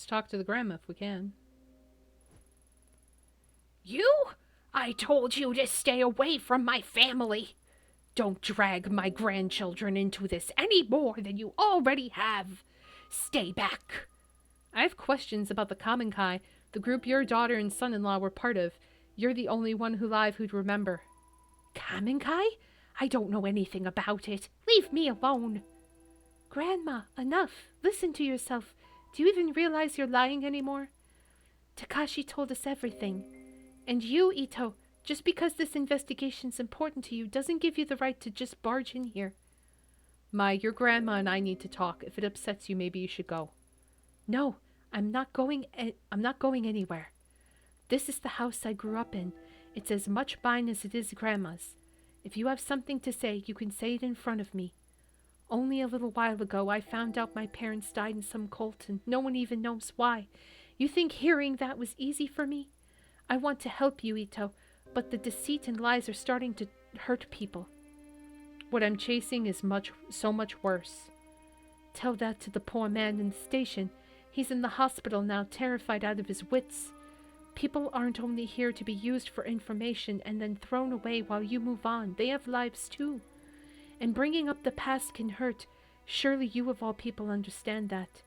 talk to the grandma if we can. You? I told you to stay away from my family. Don't drag my grandchildren into this any more than you already have. Stay back. I have questions about the Kamenkai, the group your daughter and son-in-law were part of. You're the only one alive who'd remember. Kamenkai? I don't know anything about it. Leave me alone. Grandma, enough. Listen to yourself. Do you even realize you're lying anymore? Takashi told us everything. And you, Ito, just because this investigation's important to you doesn't give you the right to just barge in here. Mai, your grandma and I need to talk. If it upsets you, maybe you should go. No, I'm not going anywhere. This is the house I grew up in. It's as much mine as it is Grandma's. If you have something to say, you can say it in front of me. Only a little while ago, I found out my parents died in some cult, and no one even knows why. You think hearing that was easy for me? I want to help you, Ito, but the deceit and lies are starting to hurt people. What I'm chasing is so much worse. Tell that to the poor man in the station. He's in the hospital now, terrified out of his wits. People aren't only here to be used for information and then thrown away while you move on. They have lives too. And bringing up the past can hurt. Surely you of all people understand that.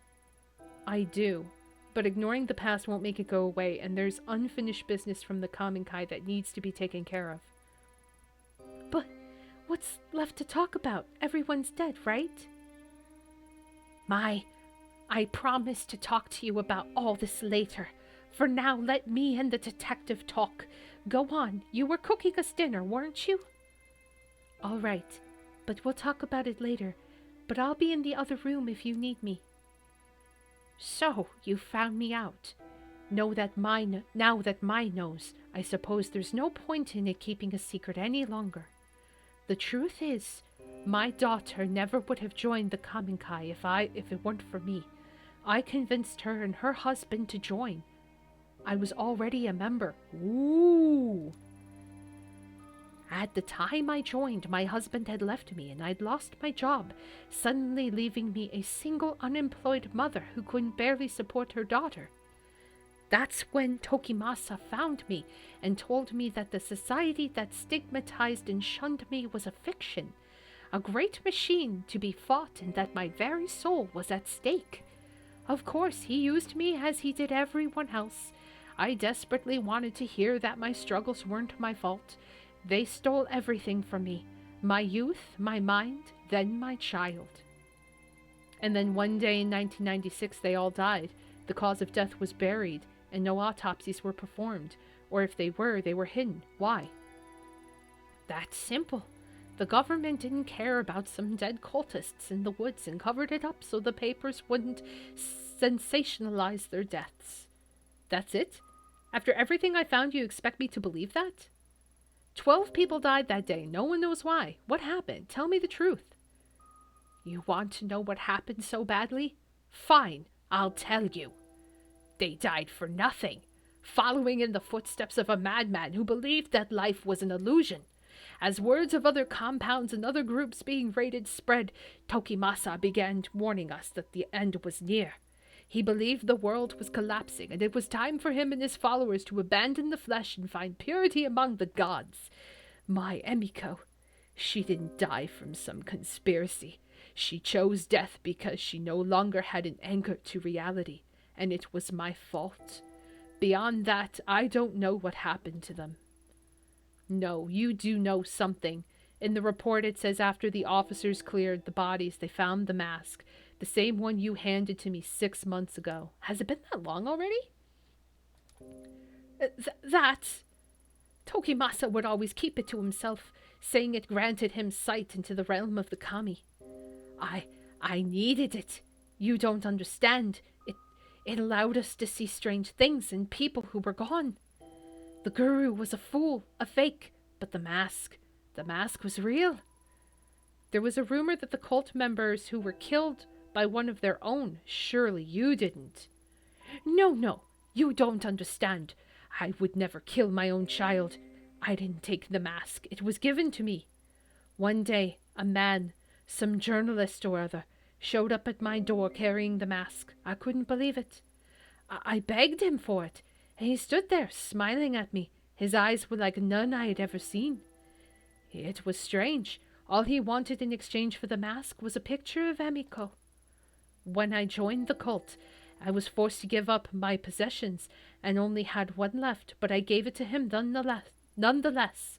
I do. But ignoring the past won't make it go away, and there's unfinished business from the Kamenkai that needs to be taken care of. But what's left to talk about? Everyone's dead, right? Mai, I promise to talk to you about all this later. For now, let me and the detective talk. Go on, you were cooking us dinner, weren't you? All right, but we'll talk about it later. But I'll be in the other room if you need me. So, you found me out. Now that Mai knows, I suppose there's no point in it keeping a secret any longer. The truth is, my daughter never would have joined the Kamenkai if it weren't for me. I convinced her and her husband to join. I was already a member. Ooh! At the time I joined, my husband had left me and I'd lost my job, suddenly leaving me a single unemployed mother who couldn't barely support her daughter. That's when Tokimasa found me and told me that the society that stigmatized and shunned me was a fiction, a great machine to be fought, and that my very soul was at stake. Of course, he used me as he did everyone else. I desperately wanted to hear that my struggles weren't my fault. They stole everything from me. My youth, my mind, then my child. And then one day in 1996 they all died. The cause of death was buried, and no autopsies were performed. Or if they were hidden. Why? That's simple. The government didn't care about some dead cultists in the woods and covered it up so the papers wouldn't sensationalize their deaths. That's it? After everything I found, you expect me to believe that? 12 people died that day. No one knows why. What happened? Tell me the truth. You want to know what happened so badly? Fine, I'll tell you. They died for nothing, following in the footsteps of a madman who believed that life was an illusion. As words of other compounds and other groups being raided spread, Tokimasa began warning us that the end was near. He believed the world was collapsing, and it was time for him and his followers to abandon the flesh and find purity among the gods. My Emiko, she didn't die from some conspiracy. She chose death because she no longer had an anchor to reality, and it was my fault. Beyond that, I don't know what happened to them. No, you do know something. In the report it says after the officers cleared the bodies, they found the mask. The same one you handed to me 6 months ago. Has it been that long already? That... Tokimasa would always keep it to himself, saying it granted him sight into the realm of the kami. I needed it. You don't understand. It allowed us to see strange things and people who were gone. The guru was a fool, a fake, but the mask was real. There was a rumor that the cult members who were killed by one of their own. Surely you didn't. No, you don't understand. I would never kill my own child. I didn't take the mask. It was given to me. One day, a man, some journalist or other, showed up at my door carrying the mask. I couldn't believe it. I begged him for it, and he stood there smiling at me. His eyes were like none I had ever seen. It was strange. All he wanted in exchange for the mask was a picture of Emiko. When I joined the cult, I was forced to give up my possessions and only had one left, but I gave it to him nevertheless.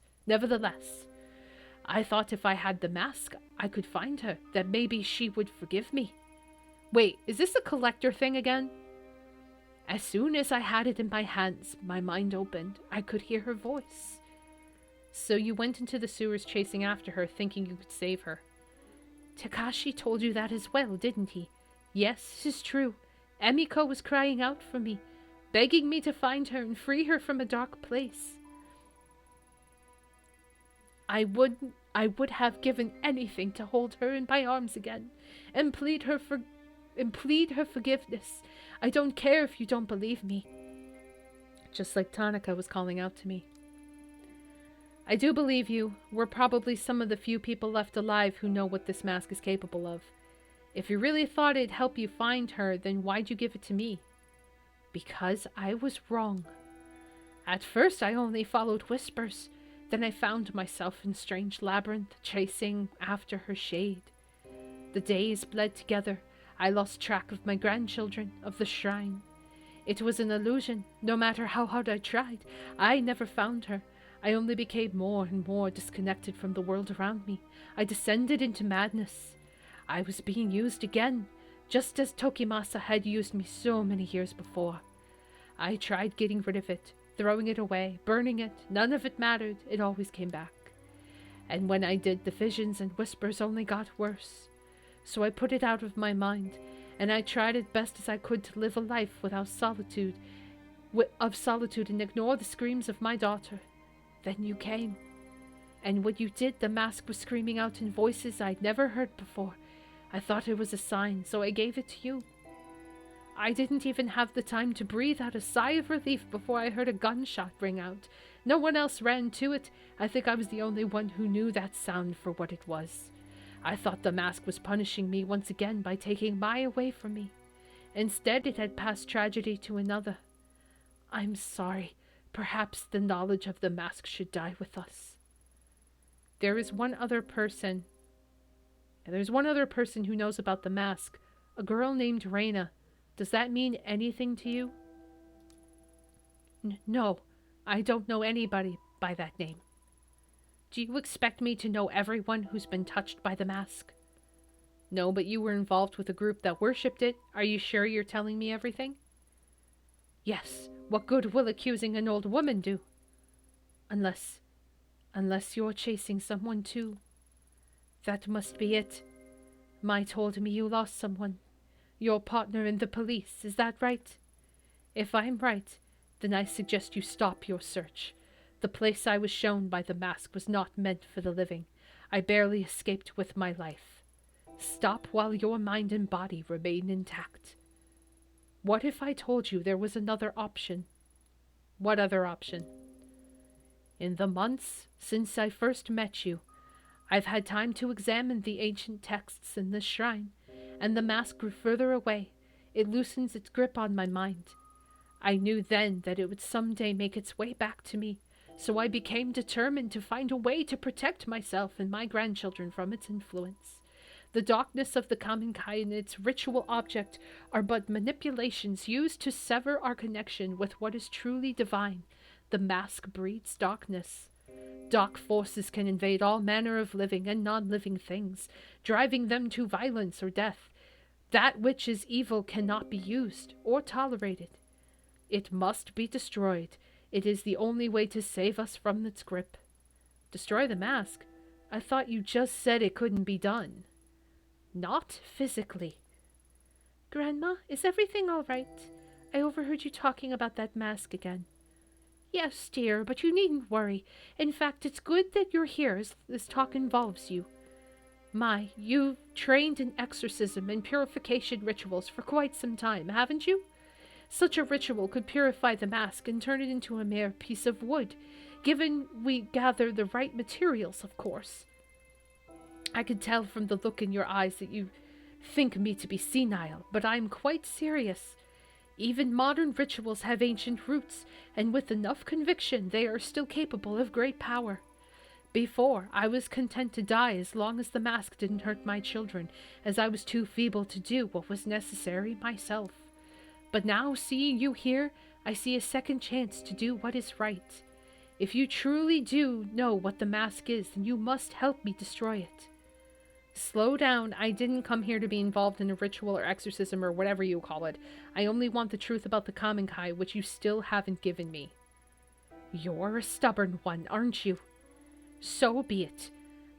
I thought if I had the mask, I could find her, that maybe she would forgive me. Wait, is this a collector thing again? As soon as I had it in my hands, my mind opened. I could hear her voice. So you went into the sewers chasing after her, thinking you could save her. Takashi told you that as well, didn't he? Yes, 'tis true. Emiko was crying out for me, begging me to find her and free her from a dark place. I would have given anything to hold her in my arms again and plead her forgiveness. I don't care if you don't believe me. Just like Tanaka was calling out to me. I do believe you. We're probably some of the few people left alive who know what this mask is capable of. If you really thought it'd help you find her, then why'd you give it to me? Because I was wrong. At first I only followed whispers. Then I found myself in strange labyrinth, chasing after her shade. The days bled together. I lost track of my grandchildren, of the shrine. It was an illusion. No matter how hard I tried, I never found her. I only became more and more disconnected from the world around me. I descended into madness. I was being used again, just as Tokimasa had used me so many years before. I tried getting rid of it, throwing it away, burning it. None of it mattered. It always came back. And when I did, the visions and whispers only got worse. So I put it out of my mind, and I tried as best as I could to live a life without solitude, and ignore the screams of my daughter. Then you came. And when you did, the mask was screaming out in voices I'd never heard before. I thought it was a sign, so I gave it to you. I didn't even have the time to breathe out a sigh of relief before I heard a gunshot ring out. No one else ran to it. I think I was the only one who knew that sound for what it was. I thought the mask was punishing me once again by taking Mai away from me. Instead, it had passed tragedy to another. I'm sorry. Perhaps the knowledge of the mask should die with us. There's one other person who knows about the mask. A girl named Reina. Does that mean anything to you? No, I don't know anybody by that name. Do you expect me to know everyone who's been touched by the mask? No, but you were involved with a group that worshipped it. Are you sure you're telling me everything? Yes. What good will accusing an old woman do? Unless you're chasing someone too. That must be it. Mai told me you lost someone. Your partner in the police, is that right? If I'm right, then I suggest you stop your search. The place I was shown by the mask was not meant for the living. I barely escaped with my life. Stop while your mind and body remain intact. What if I told you there was another option? What other option? In the months since I first met you, I've had time to examine the ancient texts in this shrine, and the mask grew further away. It loosens its grip on my mind. I knew then that it would someday make its way back to me, so I became determined to find a way to protect myself and my grandchildren from its influence. The darkness of the Kamenkai and its ritual object are but manipulations used to sever our connection with what is truly divine. The mask breeds darkness. Dark forces can invade all manner of living and non-living things, driving them to violence or death. That which is evil cannot be used or tolerated. It must be destroyed. It is the only way to save us from its grip. Destroy the mask? I thought you just said it couldn't be done. Not physically. Grandma, is everything all right? I overheard you talking about that mask again. Yes, dear, but you needn't worry. In fact, it's good that you're here as this talk involves you. Mai, you've trained in exorcism and purification rituals for quite some time, haven't you? Such a ritual could purify the mask and turn it into a mere piece of wood, given we gather the right materials, of course. I could tell from the look in your eyes that you think me to be senile, but I'm quite serious. Even modern rituals have ancient roots, and with enough conviction they are still capable of great power. Before, I was content to die as long as the mask didn't hurt my children, as I was too feeble to do what was necessary myself. But now, seeing you here, I see a second chance to do what is right. If you truly do know what the mask is, then you must help me destroy it. Slow down. I didn't come here to be involved in a ritual or exorcism or whatever you call it. I only want the truth about the Kamenkai, which you still haven't given me. You're a stubborn one, aren't you? So be it.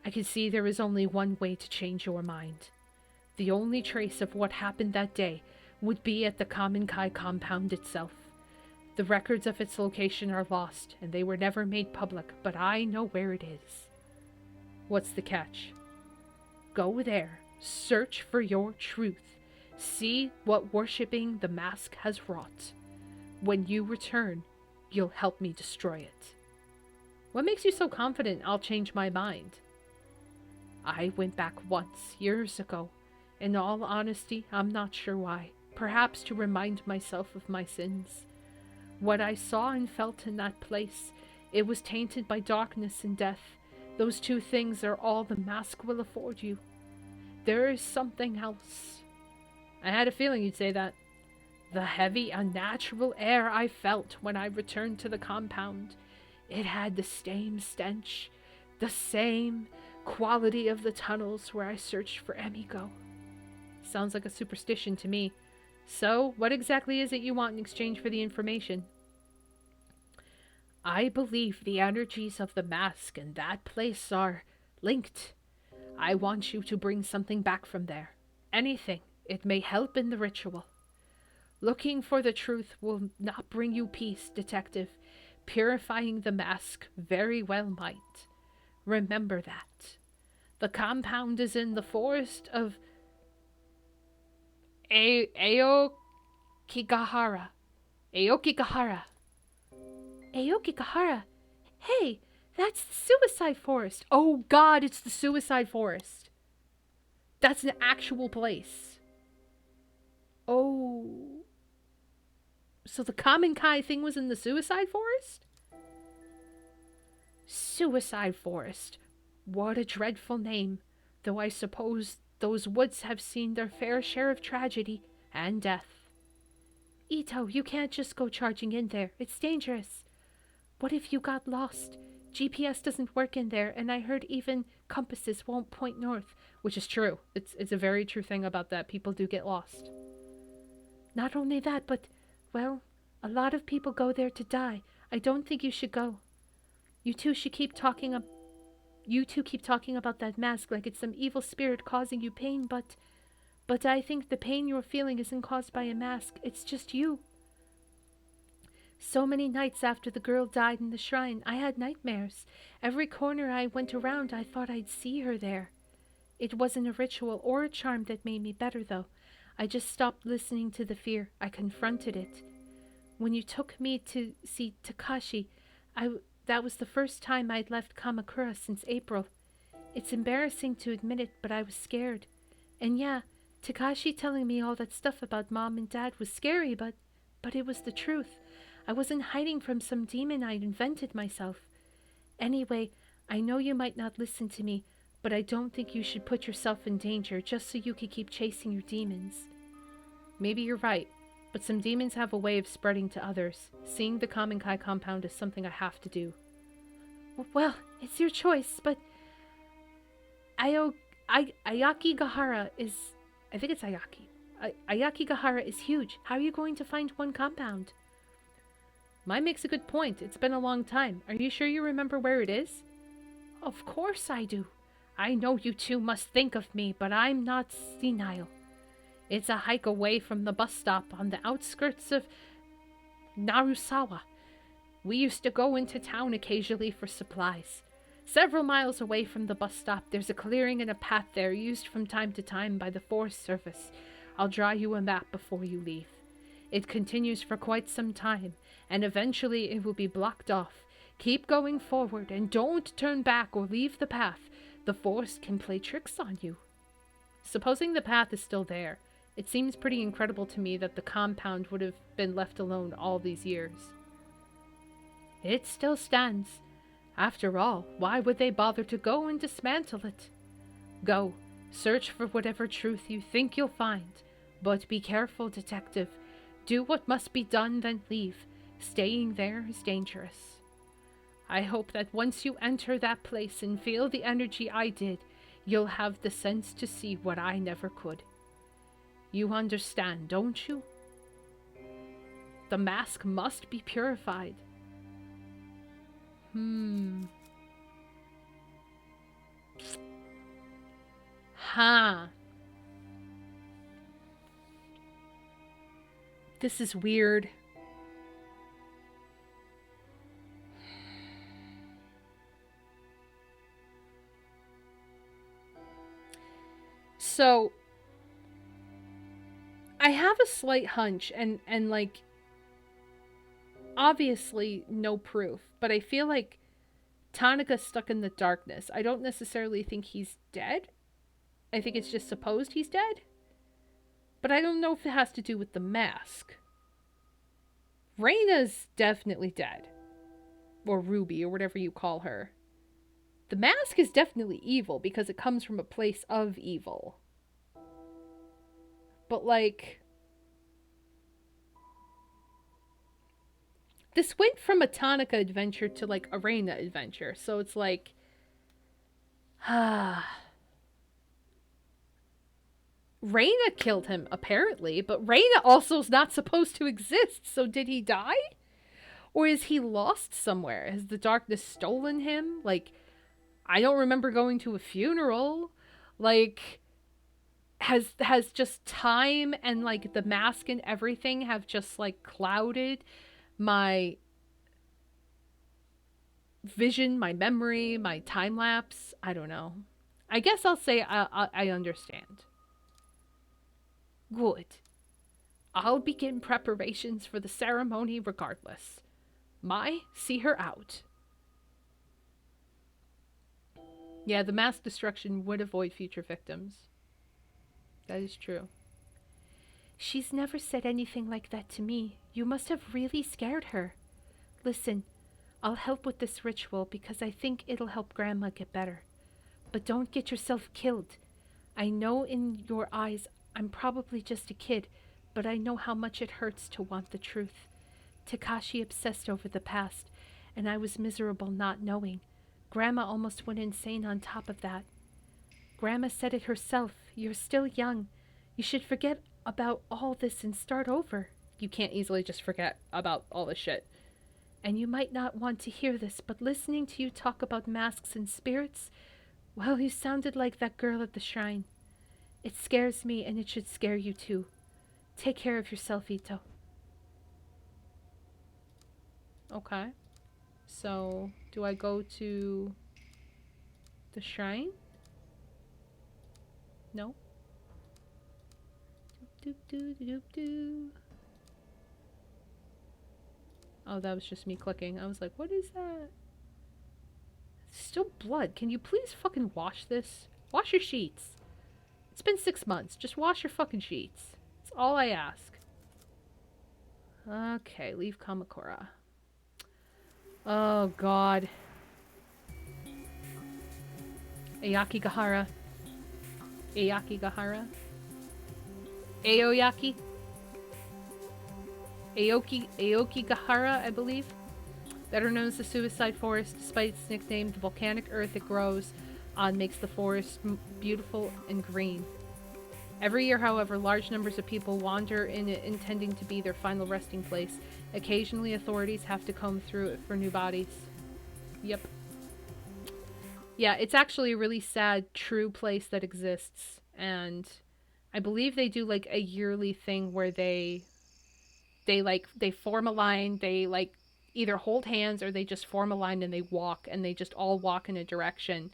I can see there is only one way to change your mind. The only trace of what happened that day would be at the Kamenkai compound itself. The records of its location are lost, and they were never made public, but I know where it is. What's the catch? Go there, search for your truth, see what worshipping the mask has wrought. When you return, you'll help me destroy it. What makes you so confident I'll change my mind? I went back once, years ago. In all honesty, I'm not sure why. Perhaps to remind myself of my sins. What I saw and felt in that place, it was tainted by darkness and death. Those two things are all the mask will afford you. There is something else. I had a feeling you'd say that. The heavy, unnatural air I felt when I returned to the compound. It had the same stench, the same quality of the tunnels where I searched for Emigo. Sounds like a superstition to me. So, what exactly is it you want in exchange for the information? I believe the energies of the mask and that place are linked. I want you to bring something back from there. Anything. It may help in the ritual. Looking for the truth will not bring you peace, detective. Purifying the mask very well might. Remember that. The compound is in the forest of Aokigahara. Aokigahara. Aokigahara. Hey, that's the suicide forest. Oh God, it's the suicide forest. That's an actual place. Oh. So the Kamenkai thing was in the suicide forest? Suicide forest. What a dreadful name. Though I suppose those woods have seen their fair share of tragedy and death. Ito, you can't just go charging in there. It's dangerous. What if you got lost? GPS doesn't work in there, and I heard even compasses won't point north. Which is true. It's a very true thing about that. People do get lost. Not only that, but, well, a lot of people go there to die. I don't think you should go. You two keep talking about that mask like it's some evil spirit causing you pain, but I think the pain you're feeling isn't caused by a mask. It's just you. So many nights after the girl died in the shrine, I had nightmares. Every corner I went around, I thought I'd see her there. It wasn't a ritual or a charm that made me better, though. I just stopped listening to the fear. I confronted it. When you took me to see Takashi, that was the first time I'd left Kamakura since April. It's embarrassing to admit it, but I was scared. And yeah, Takashi telling me all that stuff about Mom and Dad was scary, but it was the truth. I wasn't hiding from some demon I'd invented myself. Anyway, I know you might not listen to me, but I don't think you should put yourself in danger just so you can keep chasing your demons. Maybe you're right, but some demons have a way of spreading to others. Seeing the Kamenkai compound is something I have to do. Well, it's your choice, but Ayakigahara is... I think it's Ayaki. Ayakigahara is huge. How are you going to find one compound? Mai makes a good point. It's been a long time. Are you sure you remember where it is? Of course I do. I know you two must think of me, but I'm not senile. It's a hike away from the bus stop on the outskirts of Narusawa. We used to go into town occasionally for supplies. Several miles away from the bus stop, there's a clearing and a path there used from time to time by the Forest Service. I'll draw you a map before you leave. It continues for quite some time, and eventually it will be blocked off. Keep going forward, and don't turn back or leave the path. The forest can play tricks on you. Supposing the path is still there, It seems pretty incredible to me that the compound would have been left alone all these years. It still stands. After all, why would they bother to go and dismantle it? Go, search for whatever truth you think you'll find. But be careful, detective. Do what must be done, then leave. Staying there is dangerous. I hope that once you enter that place and feel the energy I did, you'll have the sense to see what I never could. You understand, don't you? The mask must be purified. Huh. This is weird. So, I have a slight hunch, and like, obviously no proof, but I feel like Tanaka's stuck in the darkness. I don't necessarily think he's dead. I think it's just supposed he's dead. But I don't know if it has to do with the mask. Reina's definitely dead. Or Ruby, or whatever you call her. The mask is definitely evil because it comes from a place of evil. But like, this went from a Tanaka adventure to like a Reina adventure. So it's like, Reina killed him, apparently, but Reina also is not supposed to exist, so did he die? Or is he lost somewhere? Has the darkness stolen him? Like, I don't remember going to a funeral. Like, has just time and like the mask and everything have just like clouded my vision, my memory, my time lapse? I don't know. I guess I'll say I understand. Good. I'll begin preparations for the ceremony regardless. Mai, see her out. Yeah, the mass destruction would avoid future victims. That is true. She's never said anything like that to me. You must have really scared her. Listen, I'll help with this ritual because I think it'll help Grandma get better. But don't get yourself killed. I know in your eyes I'm probably just a kid, but I know how much it hurts to want the truth. Takashi obsessed over the past, and I was miserable not knowing. Grandma almost went insane on top of that. Grandma said it herself. You're still young. You should forget about all this and start over. You can't easily just forget about all this shit. And you might not want to hear this, but listening to you talk about masks and spirits, well, you sounded like that girl at the shrine. It scares me, and it should scare you too. Take care of yourself, Ito. Okay. So, do I go to the shrine? No. Doop, doop, doop, doop. Oh, that was just me clicking. I was like, what is that? It's still blood. Can you please fucking wash this? Wash your sheets. It's been 6 months. Just wash your fucking sheets. That's all I ask. Okay, leave Kamakura. Oh, God. Ayaki Gahara. Ayaki Gahara. Aoyaki. Aoki Gahara, I believe. Better known as the Suicide Forest, despite its nickname, the volcanic earth it grows on makes the forest beautiful and green. Every year, however, large numbers of people wander in it intending to be their final resting place. Occasionally, authorities have to comb through it for new bodies. Yep. Yeah, it's actually a really sad, true place that exists. And I believe they do like a yearly thing where they form a line, they like either hold hands or they just form a line and they walk, and they just all walk in a direction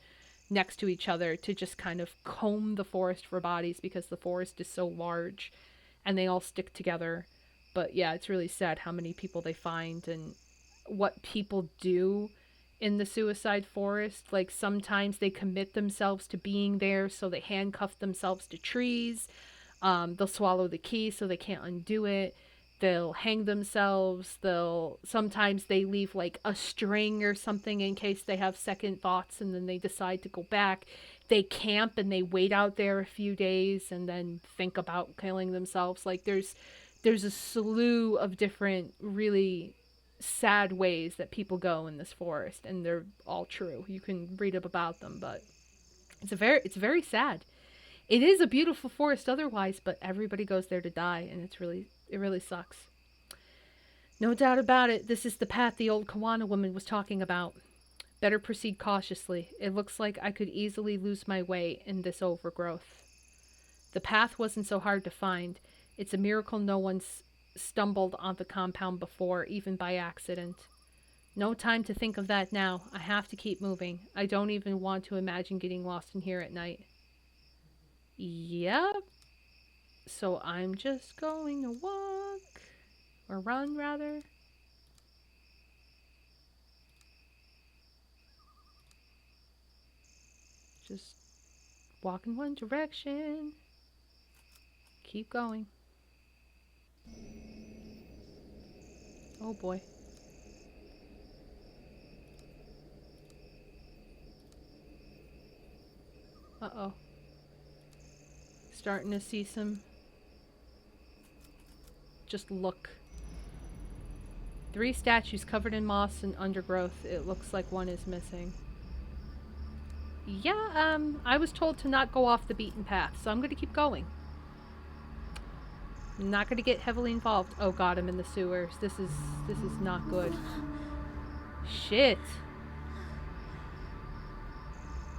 next to each other to just kind of comb the forest for bodies because the forest is so large and they all stick together. But yeah, it's really sad how many people they find and what people do in the suicide forest. Like sometimes they commit themselves to being there, so they handcuff themselves to trees. They'll swallow the key so they can't undo it. They'll hang themselves. Sometimes they leave like a string or something in case they have second thoughts and then they decide to go back. They camp and they wait out there a few days and then think about killing themselves. Like there's a slew of different really sad ways that people go in this forest, and they're all true. You can read up about them, but it's very sad. It is a beautiful forest otherwise, but everybody goes there to die, and it really sucks. No doubt about it, this is the path the old Kawana woman was talking about. Better proceed cautiously. It looks like I could easily lose my way in this overgrowth. The path wasn't so hard to find. It's a miracle no one's stumbled on the compound before, even by accident. No time to think of that now. I have to keep moving. I don't even want to imagine getting lost in here at night. Yep. So I'm just going to walk. Or run, rather. Just walk in one direction. Keep going. Oh boy. Uh-oh. Starting to see some... Just look. 3 statues covered in moss and undergrowth. It looks like one is missing. Yeah, I was told to not go off the beaten path, so I'm gonna keep going. I'm not gonna get heavily involved. Oh god, I'm in the sewers. This is not good. Shit.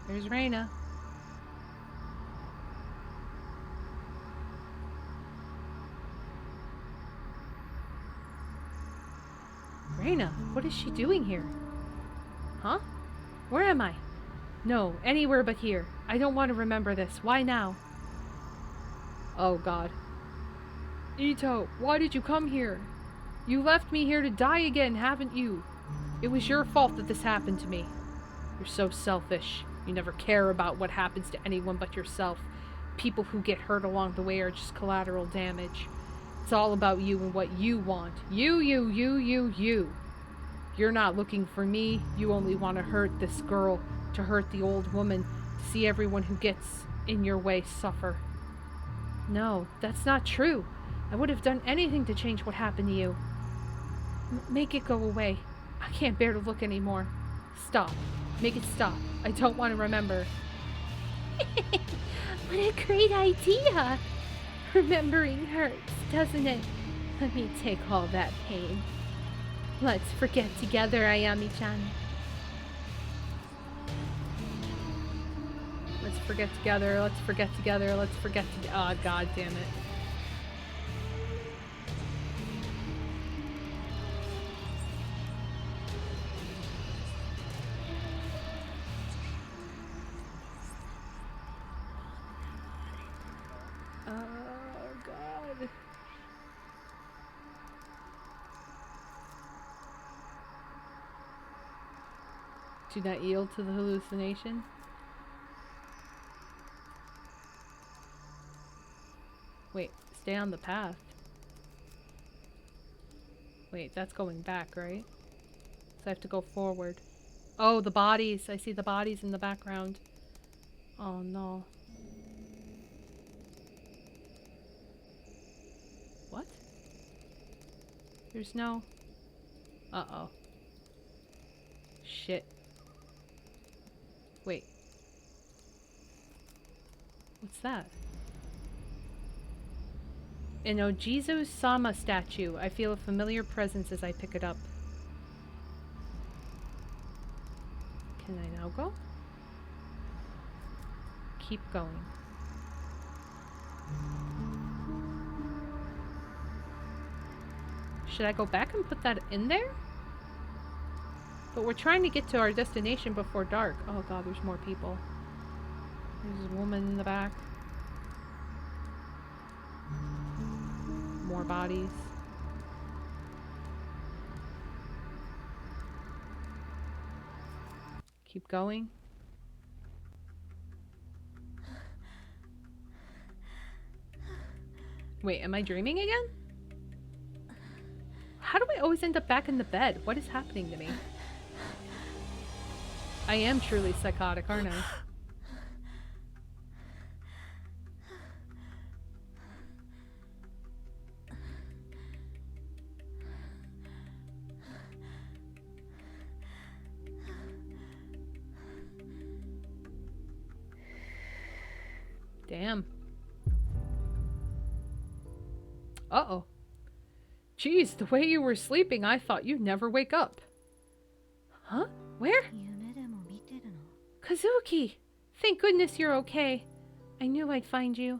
There's Raina. Raina, what is she doing here? Huh? Where am I? No, anywhere but here. I don't want to remember this. Why now? Oh god. Ito, why did you come here? You left me here to die again, haven't you? It was your fault that this happened to me. You're so selfish. You never care about what happens to anyone but yourself. People who get hurt along the way are just collateral damage. It's all about you and what you want. You. You're not looking for me. You only want to hurt this girl, to hurt the old woman, to see everyone who gets in your way suffer. No, that's not true. I would have done anything to change what happened to you. Make it go away. I can't bear to look anymore. Stop. Make it stop. I don't want to remember. What a great idea! Remembering hurts, doesn't it? Let me take all that pain. Let's forget together, Ayami-chan. Let's forget together. Let's forget together. Let's forget together. Oh, god damn it. Do not yield to the hallucination. Wait, stay on the path. Wait, that's going back, right? So I have to go forward. Oh, the bodies. I see the bodies in the background. Oh no. What? There's no... Uh-oh. Shit. Wait. What's that? An Ojizo-sama statue. I feel a familiar presence as I pick it up. Can I now go? Keep going. Should I go back and put that in there? But we're trying to get to our destination before dark. Oh god, there's more people. There's a woman in the back. More bodies. Keep going. Wait, am I dreaming again? How do I always end up back in the bed? What is happening to me? I am truly psychotic, aren't I? Damn. Uh-oh. Geez, the way you were sleeping, I thought you'd never wake up. Huh? Where? 夢でも見てるの Kazuki! Thank goodness you're okay. I knew I'd find you.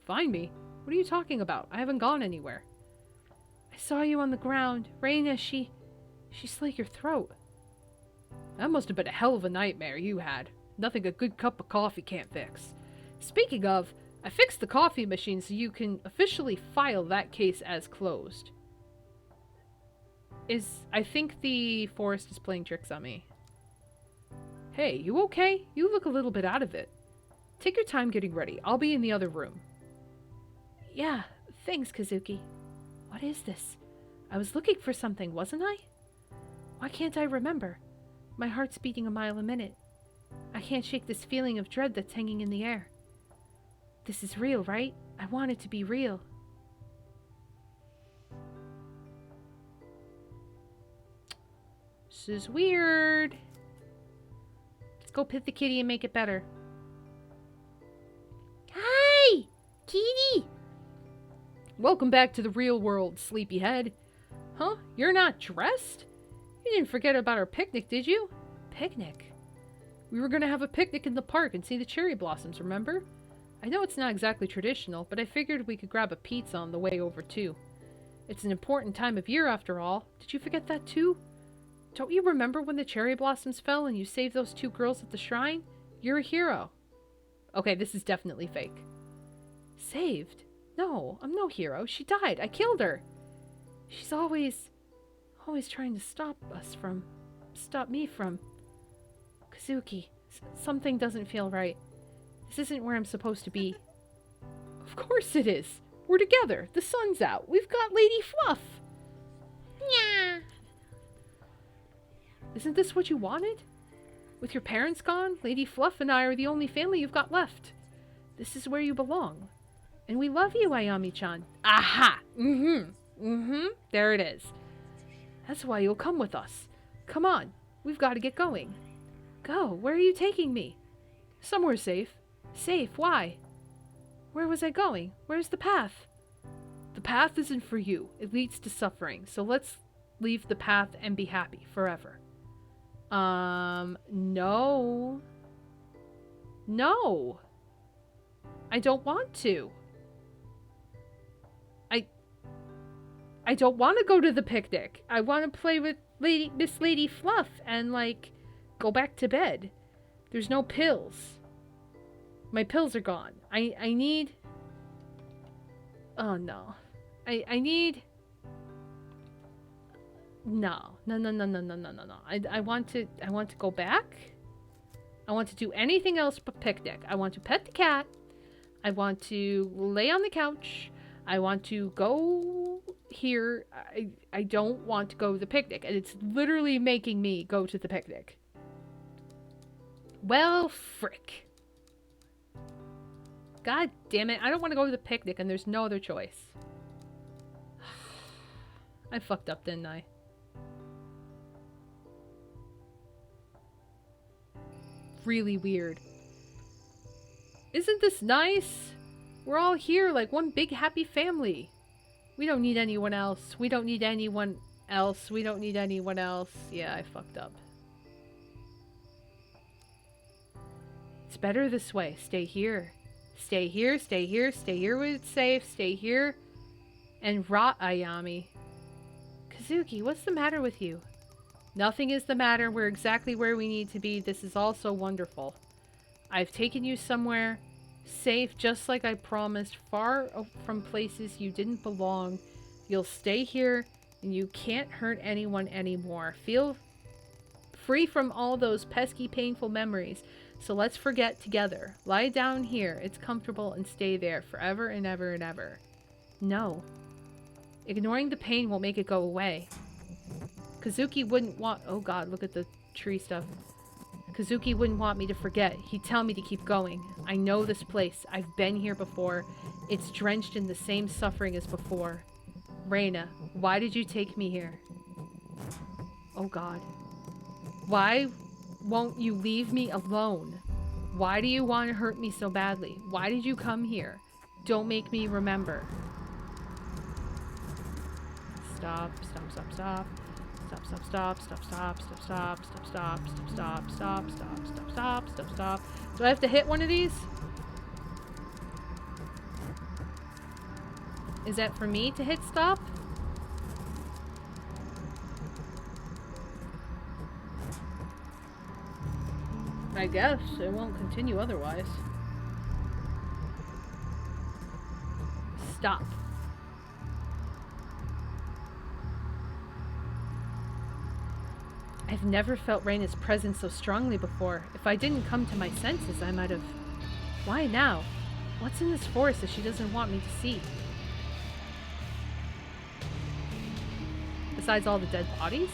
Find me? What are you talking about? I haven't gone anywhere. I saw you on the ground. Reina, she slit your throat. That must have been a hell of a nightmare you had. Nothing a good cup of coffee can't fix. Speaking of, I fixed the coffee machine so you can officially file that case as closed. I think the forest is playing tricks on me. Hey, you okay? You look a little bit out of it. Take your time getting ready. I'll be in the other room. Yeah, thanks, Kazuki. What is this? I was looking for something, wasn't I? Why can't I remember? My heart's beating a mile a minute. I can't shake this feeling of dread that's hanging in the air. This is real, right? I want it to be real. This is weird. Let's go pet the kitty and make it better. Hi! Kitty! Welcome back to the real world, sleepyhead. Huh? You're not dressed? You didn't forget about our picnic, did you? Picnic? We were gonna have a picnic in the park and see the cherry blossoms, remember? I know it's not exactly traditional, but I figured we could grab a pizza on the way over too. It's an important time of year after all. Did you forget that too? Don't you remember when the cherry blossoms fell and you saved those 2 girls at the shrine? You're a hero. Okay, this is definitely fake. Saved? No, I'm no hero. She died. I killed her. She's always trying to stop me from... Kazuki, something doesn't feel right. This isn't where I'm supposed to be. Of course it is. We're together. The sun's out. We've got Lady Fluff. Yeah. Isn't this what you wanted? With your parents gone, Lady Fluff and I are the only family you've got left. This is where you belong. And we love you, Ayami-chan. Aha! There it is. That's why you'll come with us. Come on. We've got to get going. Go. Where are you taking me? Somewhere safe. Safe? Why? Where was I going? Where's the path? The path isn't for you. It leads to suffering. So let's leave the path and be happy forever. No. No. I don't want to. I don't want to go to the picnic. I want to play with Miss Lady Fluff and, like, go back to bed. There's no pills. My pills are gone. I need... Oh, no. I need... No. I want to go back. I want to do anything else but picnic. I want to pet the cat. I want to lay on the couch. I want to go here. I don't want to go to the picnic. And it's literally making me go to the picnic. Well, frick. God damn it. I don't want to go to the picnic and there's no other choice. I fucked up, didn't I? Really weird. Isn't this nice? We're all here like one big happy family. We don't need anyone else. We don't need anyone else. We don't need anyone else. Yeah, I fucked up. It's better this way. Stay here. Stay here, stay here, stay here where it's safe. Stay here and rot, Ayami. Kazuki, what's the matter with you? Nothing is the matter. We're exactly where we need to be. This is all so wonderful. I've taken you somewhere safe, just like I promised, far from places you didn't belong. You'll stay here, and you can't hurt anyone anymore. Feel free from all those pesky, painful memories. So let's forget together. Lie down here. It's comfortable and stay there forever and ever and ever. No. Ignoring the pain won't make it go away. Kazuki wouldn't want... Oh god, look at the tree stuff. Kazuki wouldn't want me to forget. He'd tell me to keep going. I know this place. I've been here before. It's drenched in the same suffering as before. Reina, why did you take me here? Oh god. Why won't you leave me alone? Why do you want to hurt me so badly? Why did you come here? Don't make me remember. Stop, stop, stop, stop. Stop, stop, stop, stop, stop, stop, stop, stop, stop, stop, stop, stop, stop, stop, stop, stop, stop. Do I have to hit one of these? Is that for me to hit stop? I guess it won't continue otherwise. Stop. I've never felt Reina's presence so strongly before. If I didn't come to my senses, I might have... Why now? What's in this forest that she doesn't want me to see? Besides all the dead bodies?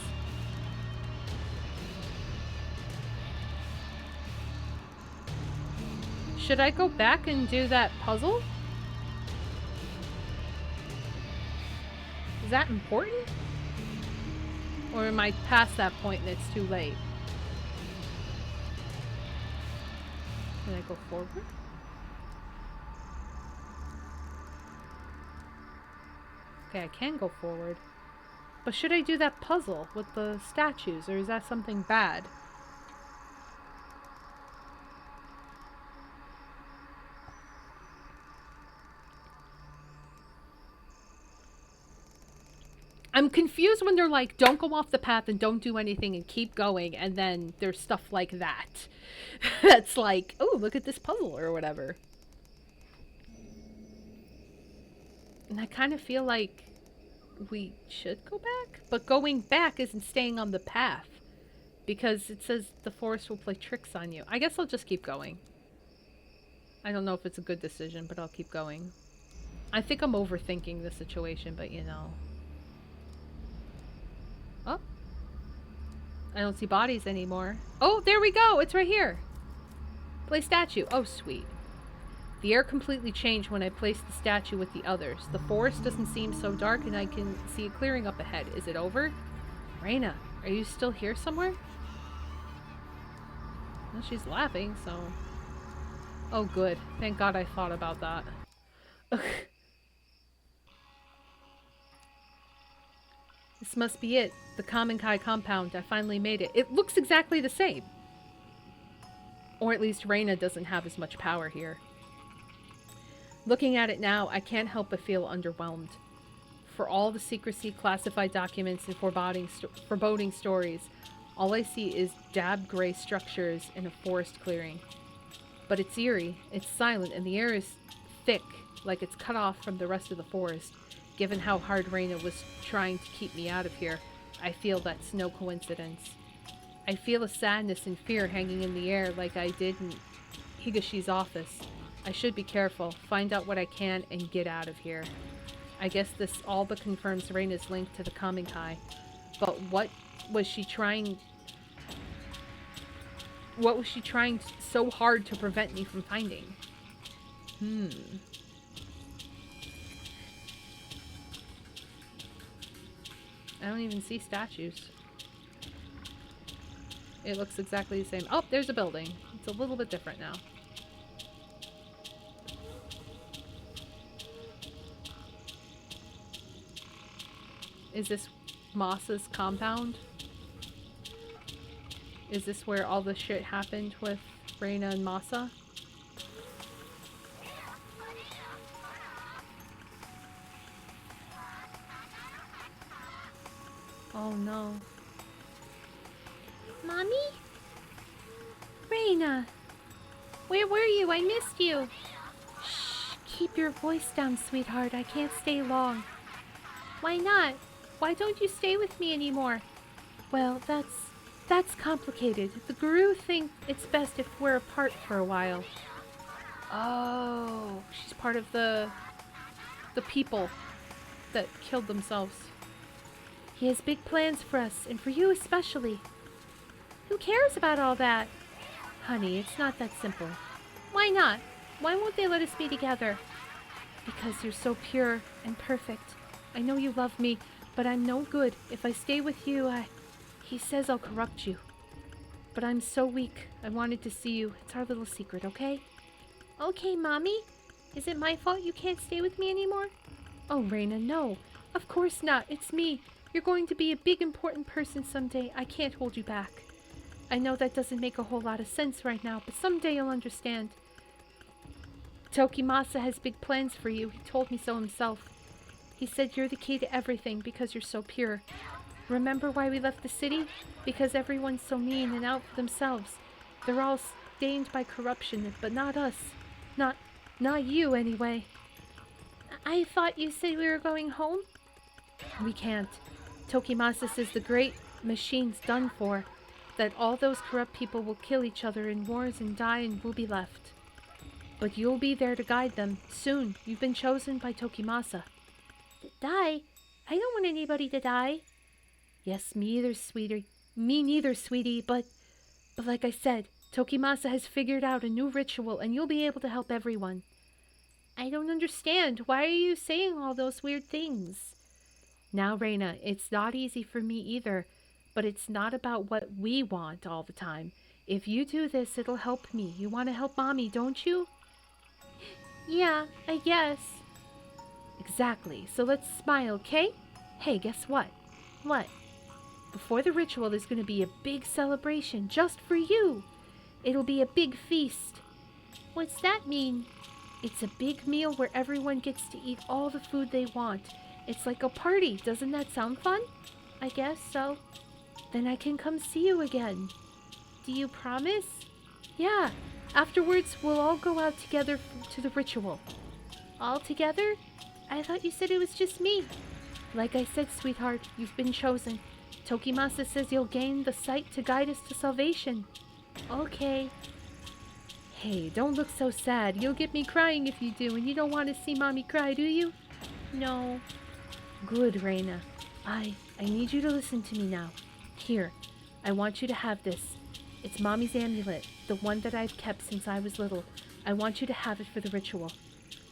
Should I go back and do that puzzle? Is that important? Or am I past that point and it's too late? Can I go forward? Okay, I can go forward. But should I do that puzzle with the statues, or is that something bad? I'm confused when they're like, don't go off the path and don't do anything and keep going, and then there's stuff like that. That's like, oh, look at this puzzle or whatever. And I kind of feel like we should go back, but going back isn't staying on the path because it says the forest will play tricks on you. I guess I'll just keep going. I don't know if it's a good decision, but I'll keep going. I think I'm overthinking the situation, but you know. Oh. I don't see bodies anymore. Oh, there we go. It's right here. Play statue. Oh, sweet. The air completely changed when I placed the statue with the others. The forest doesn't seem so dark and I can see it clearing up ahead. Is it over? Reina, are you still here somewhere? Well, she's laughing, so... Oh, good. Thank God I thought about that. This must be it. The Kamenkai compound. I finally made it. It looks exactly the same. Or at least Reina doesn't have as much power here. Looking at it now, I can't help but feel underwhelmed. For all the secrecy, classified documents, and foreboding stories, all I see is dabbed gray structures in a forest clearing. But it's eerie, it's silent, and the air is thick, like it's cut off from the rest of the forest. Given how hard Reina was trying to keep me out of here, I feel that's no coincidence. I feel a sadness and fear hanging in the air like I did in Higashi's office. I should be careful, find out what I can, and get out of here. I guess this all but confirms Reina's link to the Kamenkai. But what was she trying so hard to prevent me from finding? I don't even see statues. It looks exactly the same. Oh, there's a building. It's a little bit different now. Is this Masa's compound? Is this where all the shit happened with Reina and Masa? Oh no. Mommy? Reina! Where were you? I missed you. Shh, keep your voice down, sweetheart. I can't stay long. Why not? Why don't you stay with me anymore? Well, That's complicated. The Guru think it's best if we're apart for a while. Oh, she's part of the people that killed themselves. He has big plans for us, and for you especially. Who cares about all that? Honey, it's not that simple. Why not? Why won't they let us be together? Because you're so pure and perfect. I know you love me, but I'm no good. If I stay with you, He says I'll corrupt you. But I'm so weak. I wanted to see you. It's our little secret, okay? Okay, Mommy. Is it my fault you can't stay with me anymore? Oh, Reina, no. Of course not. It's me. You're going to be a big, important person someday. I can't hold you back. I know that doesn't make a whole lot of sense right now, but someday you'll understand. Tokimasa has big plans for you. He told me so himself. He said you're the key to everything because you're so pure. Remember why we left the city? Because everyone's so mean and out for themselves. They're all stained by corruption, but not us. Not you, anyway. I thought you said we were going home? We can't. Tokimasa says the great machine's done for. That all those corrupt people will kill each other in wars and die and we'll be left. But you'll be there to guide them. Soon. You've been chosen by Tokimasa. Die? I don't want anybody to die. Yes, me either, sweetie. Me neither, sweetie, but like I said, Tokimasa has figured out a new ritual and you'll be able to help everyone. I don't understand. Why are you saying all those weird things? Now, Reina, it's not easy for me either, but it's not about what we want all the time. If you do this, it'll help me. You want to help Mommy, don't you? Yeah, I guess. Exactly. So let's smile, okay? Hey, guess what? What? Before the ritual, there's going to be a big celebration just for you. It'll be a big feast. What's that mean? It's a big meal where everyone gets to eat all the food they want. It's like a party. Doesn't that sound fun? I guess so. Then I can come see you again. Do you promise? Yeah. Afterwards, we'll all go out together to the ritual. All together? I thought you said it was just me. Like I said, sweetheart, you've been chosen. Tokimasa says you'll gain the sight to guide us to salvation. Okay. Hey, don't look so sad. You'll get me crying if you do, and you don't want to see Mommy cry, do you? No. Good, Reina. I need you to listen to me now. Here, I want you to have this. It's Mommy's amulet, the one that I've kept since I was little. I want you to have it for the ritual.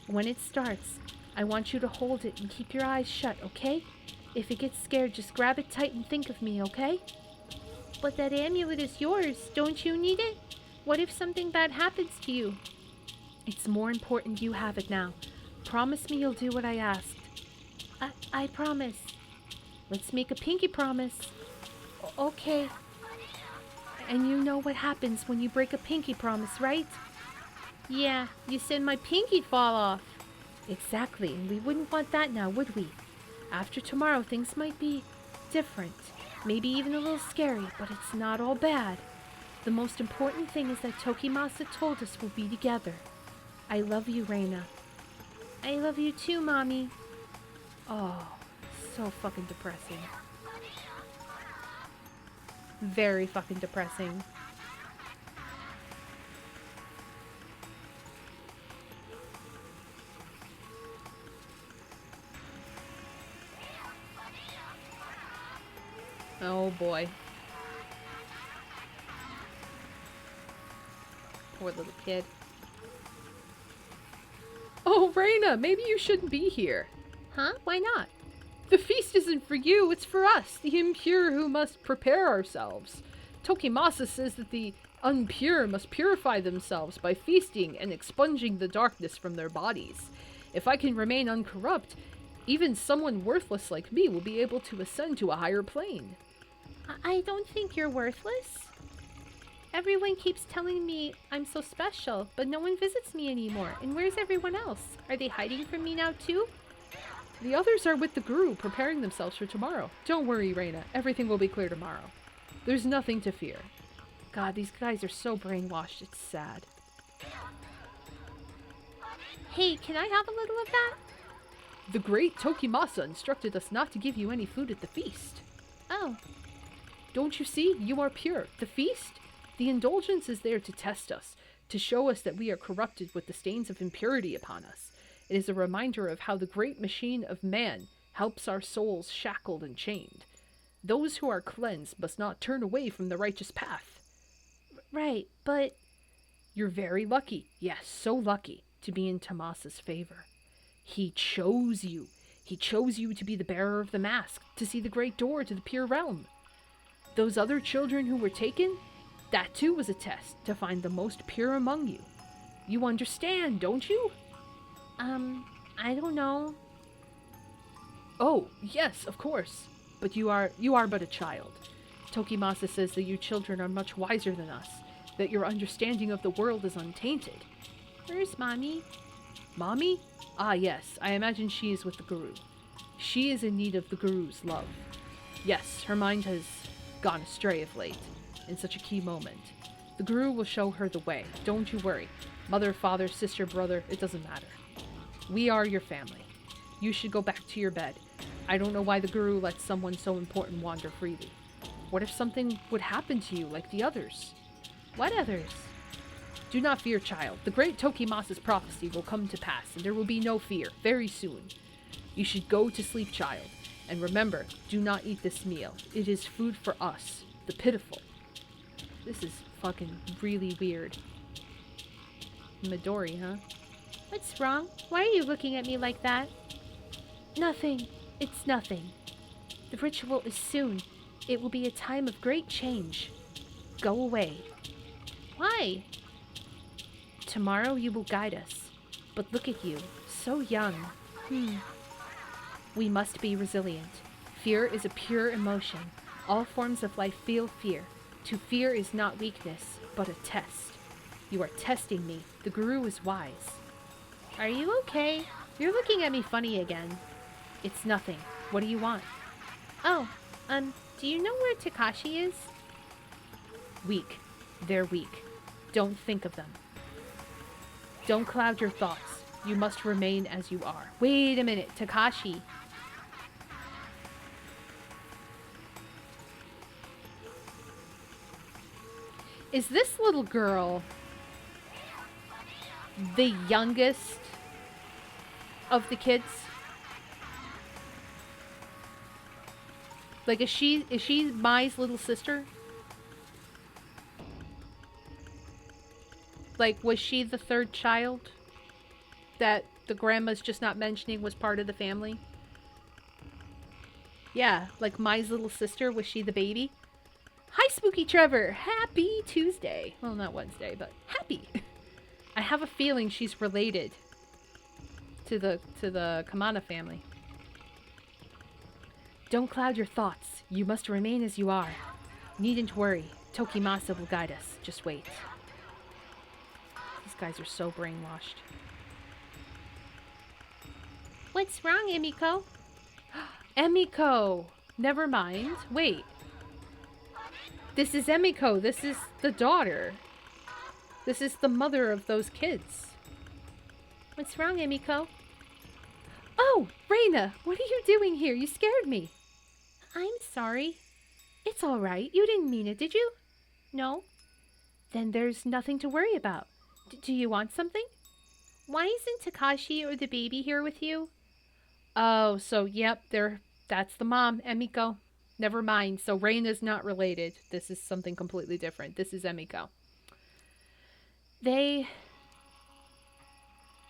When it starts, I want you to hold it and keep your eyes shut, okay? If it gets scared, just grab it tight and think of me, okay? But that amulet is yours. Don't you need it? What if something bad happens to you? It's more important you have it now. Promise me you'll do what I asked. I promise. Let's make a pinky promise. Okay. And you know what happens when you break a pinky promise, right? Yeah, you said my pinky'd fall off. Exactly, and we wouldn't want that now, would we? After tomorrow, things might be different. Maybe even a little scary, but it's not all bad. The most important thing is that Tokimasa told us we'll be together. I love you, Reina. I love you too, Mommy. Oh, so fucking depressing. Very fucking depressing. Oh boy. Poor little kid. Oh, Reina, maybe you shouldn't be here. Huh? Why not? The feast isn't for you, it's for us, the impure who must prepare ourselves. Tokimasa says that the impure must purify themselves by feasting and expunging the darkness from their bodies. If I can remain uncorrupt, even someone worthless like me will be able to ascend to a higher plane. I don't think you're worthless. Everyone keeps telling me I'm so special, but no one visits me anymore. And where's everyone else? Are they hiding from me now too? The others are with the Guru, preparing themselves for tomorrow. Don't worry, Reina. Everything will be clear tomorrow. There's nothing to fear. God, these guys are so brainwashed. It's sad. Hey, can I have a little of that? The great Tokimasa instructed us not to give you any food at the feast. Oh. Don't you see? You are pure. The feast? The indulgence is there to test us, to show us that we are corrupted with the stains of impurity upon us. It is a reminder of how the great machine of man helps our souls shackled and chained. Those who are cleansed must not turn away from the righteous path. Right, but... You're very lucky, yes, so lucky, to be in Tomas's favor. He chose you. He chose you to be the bearer of the mask, to see the great door to the pure realm. Those other children who were taken, that too was a test, to find the most pure among you. You understand, don't you? I don't know. Oh, yes, of course. But you are but a child. Tokimasa says that you children are much wiser than us, that your understanding of the world is untainted. Where's Mommy? Mommy? Ah, yes, I imagine she is with the Guru. She is in need of the Guru's love. Yes, her mind has gone astray of late, in such a key moment. The Guru will show her the way, don't you worry. Mother, father, sister, brother, it doesn't matter. We are your family. You should go back to your bed. I don't know why the Guru lets someone so important wander freely. What if something would happen to you like the others? What others? Do not fear, child. The great Tokimasa's prophecy will come to pass, and there will be no fear, very soon. You should go to sleep, child. And remember, do not eat this meal. It is food for us, the pitiful. This is fucking really weird. Midori, huh? What's wrong? Why are you looking at me like that? Nothing. It's nothing. The ritual is soon. It will be a time of great change. Go away. Why? Tomorrow you will guide us. But look at you, so young. We must be resilient. Fear is a pure emotion. All forms of life feel fear. To fear is not weakness, but a test. You are testing me. The Guru is wise. Are you okay? You're looking at me funny again. It's nothing. What do you want? Oh, do you know where Takashi is? Weak. They're weak. Don't think of them. Don't cloud your thoughts. You must remain as you are. Wait a minute, Takashi. Is this little girl the youngest of the kids? Like, is she Mai's little sister? Like, was she the third child that the grandma's just not mentioning was part of the family? Yeah, like Mai's little sister, was she the baby? Hi, Spooky Trevor! Happy Tuesday! Well, not Wednesday, but happy! I have a feeling she's related to the Kamana family. Don't cloud your thoughts. You must remain as you are. Needn't worry. Tokimasa will guide us. Just wait. These guys are so brainwashed. What's wrong, Emiko? Emiko! Never mind. Wait. This is Emiko. This is the daughter. This is the mother of those kids. What's wrong, Emiko? Oh, Reina! What are you doing here? You scared me. I'm sorry. It's all right. You didn't mean it, did you? No. Then there's nothing to worry about. Do you want something? Why isn't Takashi or the baby here with you? Oh, so yep, that's the mom, Emiko. Never mind. So Reina's not related. This is something completely different. This is Emiko.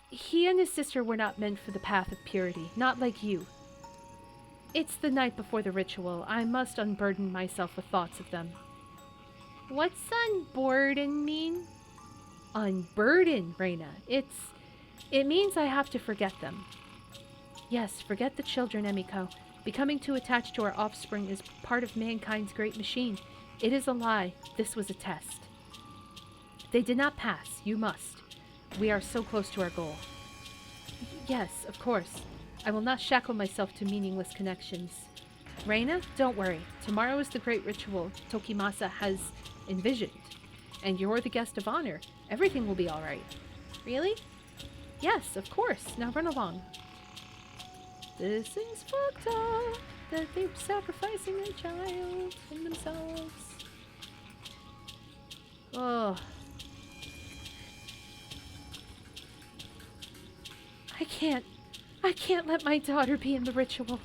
He and his sister were not meant for the path of purity, not like you. It's the night before the ritual. I must unburden myself with thoughts of them. What's unburden mean? Unburden, Reina. It means I have to forget them. Yes, forget the children, Emiko. Becoming too attached to our offspring is part of mankind's great machine. It is a lie. This was a test. They did not pass. You must. We are so close to our goal. Yes, of course. I will not shackle myself to meaningless connections. Reina, don't worry. Tomorrow is the great ritual Tokimasa has envisioned. And you're the guest of honor. Everything will be all right. Really? Yes, of course. Now run along. This is fucked up. that they're sacrificing their child and themselves. Oh. I can't let my daughter be in the ritual.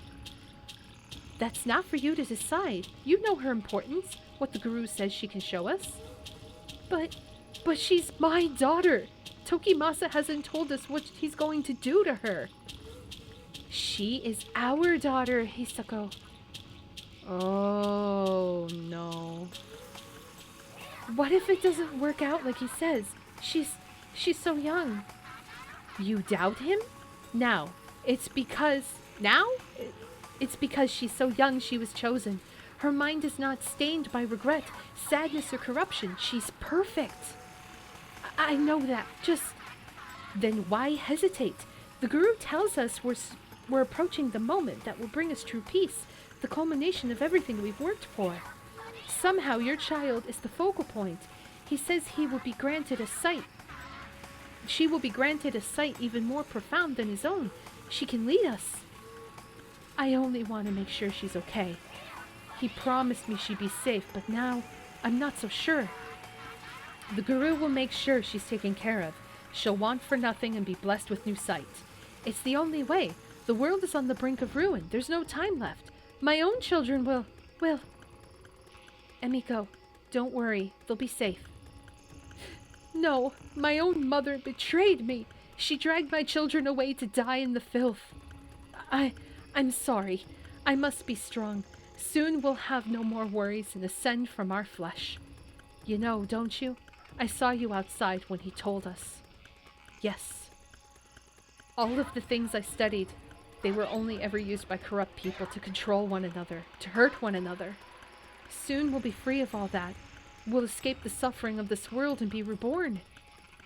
That's not for you to decide. You know her importance, what the guru says she can show us. But she's my daughter. Tokimasa hasn't told us what he's going to do to her. She is our daughter, Hisako. Oh, no. What if it doesn't work out like he says? She's so young. You doubt him? Now, it's because she's so young she was chosen. Her mind is not stained by regret, sadness, or corruption. She's perfect. I know that. Then why hesitate? The Guru tells us we're approaching the moment that will bring us true peace, the culmination of everything we've worked for. Somehow your child is the focal point. He says he will be granted a sight. She will be granted a sight even more profound than his own. She can lead us. I only want to make sure she's okay. He promised me she'd be safe, but now I'm not so sure. The Guru will make sure she's taken care of. She'll want for nothing and be blessed with new sight. It's the only way. The world is on the brink of ruin. There's no time left. My own children will... Emiko, don't worry. They'll be safe. No, my own mother betrayed me. She dragged my children away to die in the filth. I'm sorry. I must be strong. Soon we'll have no more worries and ascend from our flesh. You know, don't you? I saw you outside when he told us. Yes. All of the things I studied, they were only ever used by corrupt people to control one another, to hurt one another. Soon we'll be free of all that. We'll escape the suffering of this world and be reborn.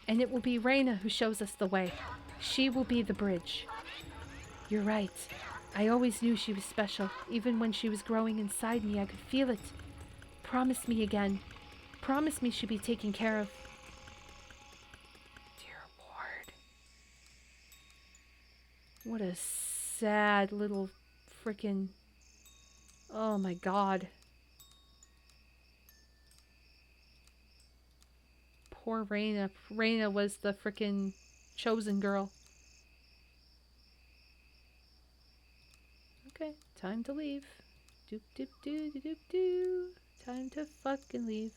And it will be Reina who shows us the way. She will be the bridge. You're right. I always knew she was special. Even when she was growing inside me, I could feel it. Promise me again. Promise me she'll be taken care of. Dear Lord. What a sad little frickin'... Oh my God. Poor Reina. Reina was the frickin' chosen girl. Okay, time to leave. Doop doop doo doop doop doo. Time to fucking leave.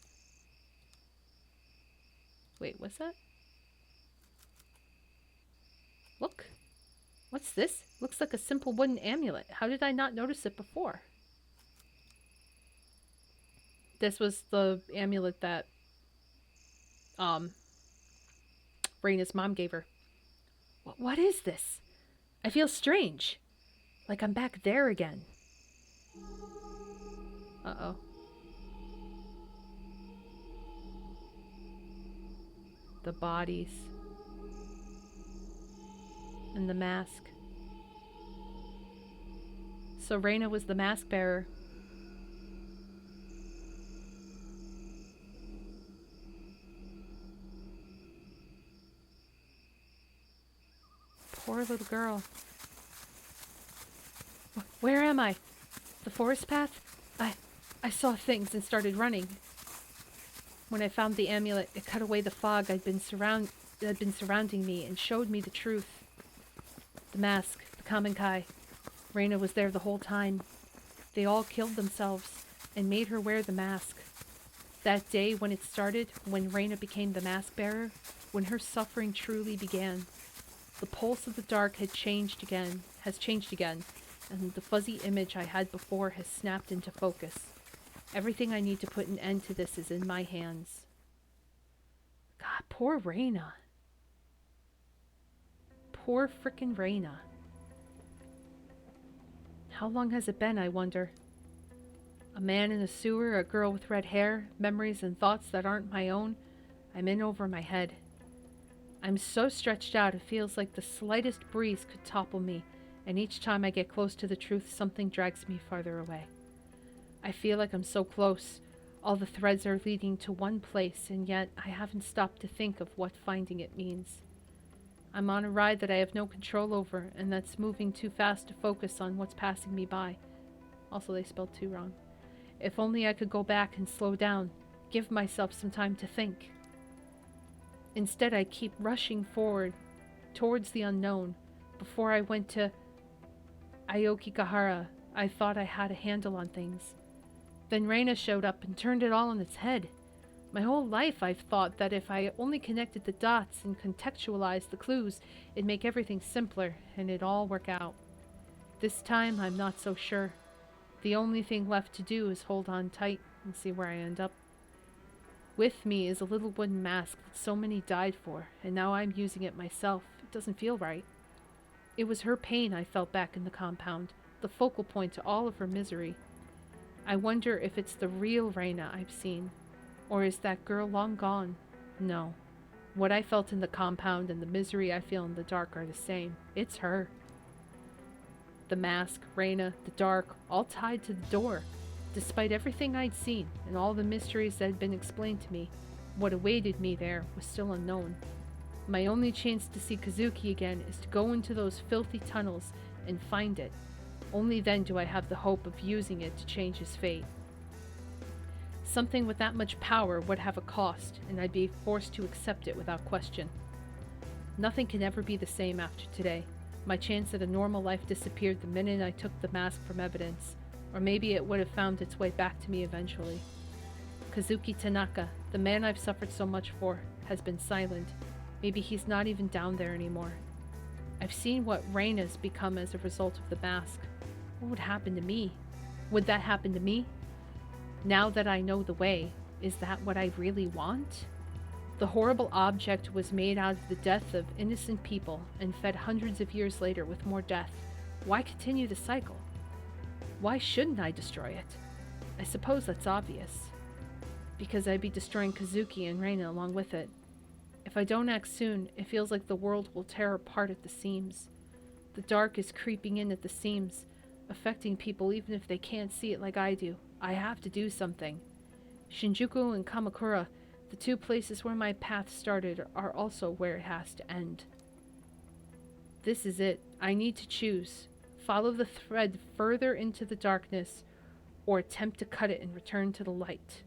Wait, what's that? Look. What's this? Looks like a simple wooden amulet. How did I not notice it before? This was the amulet that Reina's mom gave her. What is this? I feel strange. Like I'm back there again. Uh-oh. The bodies. And the mask. So Reina was the mask bearer. Poor little girl. Where am I? The forest path? I saw things and started running. When I found the amulet, it cut away the fog that had been surrounding me and showed me the truth. The mask, the Kamenkai. Reina was there the whole time. They all killed themselves and made her wear the mask. That day when it started, when Reina became the mask bearer, when her suffering truly began, the pulse of the dark has changed again, and the fuzzy image I had before has snapped into focus. Everything I need to put an end to this is in my hands. God, poor Reina. Poor frickin' Reina. How long has it been, I wonder? A man in a sewer, a girl with red hair, memories and thoughts that aren't my own. I'm in over my head. I'm so stretched out it feels like the slightest breeze could topple me, and each time I get close to the truth, something drags me farther away. I feel like I'm so close. All the threads are leading to one place, and yet I haven't stopped to think of what finding it means. I'm on a ride that I have no control over, and that's moving too fast to focus on what's passing me by. Also, they spelled 2 wrong. If only I could go back and slow down, give myself some time to think. Instead, I keep rushing forward towards the unknown. Before I went to Aokigahara, I thought I had a handle on things. Then Reina showed up and turned it all on its head. My whole life I've thought that if I only connected the dots and contextualized the clues, it'd make everything simpler and it'd all work out. This time, I'm not so sure. The only thing left to do is hold on tight and see where I end up. With me is a little wooden mask that so many died for, and now I'm using it myself. It doesn't feel right. It was her pain I felt back in the compound, the focal point to all of her misery. I wonder if it's the real Reina I've seen, or is that girl long gone? No. What I felt in the compound and the misery I feel in the dark are the same. It's her. The mask, Reina, the dark, all tied to the door. Despite everything I'd seen and all the mysteries that had been explained to me, what awaited me there was still unknown. My only chance to see Kazuki again is to go into those filthy tunnels and find it. Only then do I have the hope of using it to change his fate. Something with that much power would have a cost, and I'd be forced to accept it without question. Nothing can ever be the same after today. My chance at a normal life disappeared the minute I took the mask from evidence. Or maybe it would have found its way back to me eventually. Kazuki Tanaka, the man I've suffered so much for, has been silent. Maybe he's not even down there anymore. I've seen what Reina's become as a result of the mask. What would happen to me? Would that happen to me? Now that I know the way, is that what I really want? The horrible object was made out of the death of innocent people and fed hundreds of years later with more death. Why continue the cycle? Why shouldn't I destroy it? I suppose that's obvious. Because I'd be destroying Kazuki and Reina along with it. If I don't act soon, it feels like the world will tear apart at the seams. The dark is creeping in at the seams, affecting people even if they can't see it like I do. I have to do something. Shinjuku and Kamakura, the 2 places where my path started, are also where it has to end. This is it. I need to choose. Follow the thread further into the darkness, or attempt to cut it and return to the light.